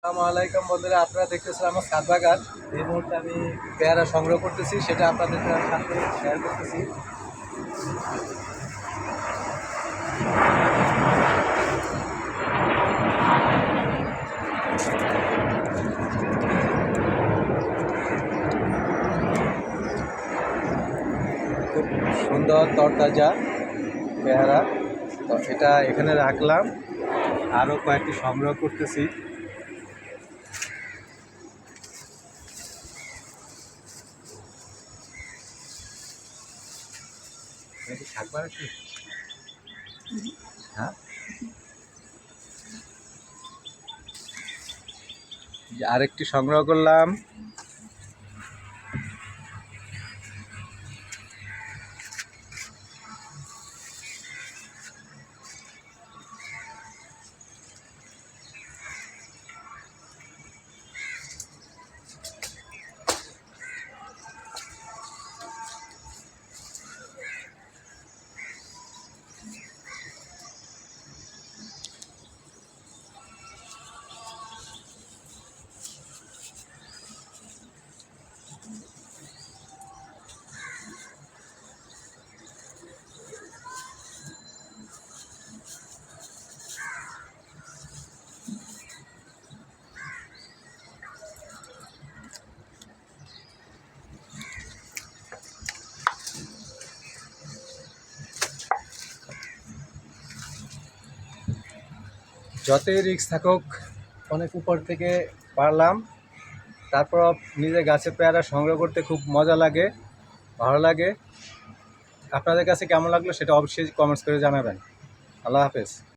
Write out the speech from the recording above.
আসসালামু আলাইকুম বন্ধুরা, আপনারা দেখতেছেন আমার ছাদ বাগান। এই মুহূর্তে আমি পেয়ারা সংগ্রহ করতেছি, সেটা আপনাদের সাথে শেয়ার করতেছি। খুব সুন্দর তরতাজা পেয়ারা। তো এটা এখানে রাখলাম, আরও কয়েকটি সংগ্রহ করতেছি। শাক বাড়াচ্ছি, হ্যাঁ, আরেকটি সংগ্রহ করলাম। যতই রিস্ক থাকুক, অনেক উপর থেকে পারলাম। তারপর নিজের গাছের পেয়ারা সংগ্রহ করতে খুব মজা লাগে, ভালো লাগে। আপনাদের কাছে কেমন লাগলো সেটা অবশ্যই কমেন্টস করে জানাবেন। আল্লাহ হাফেজ।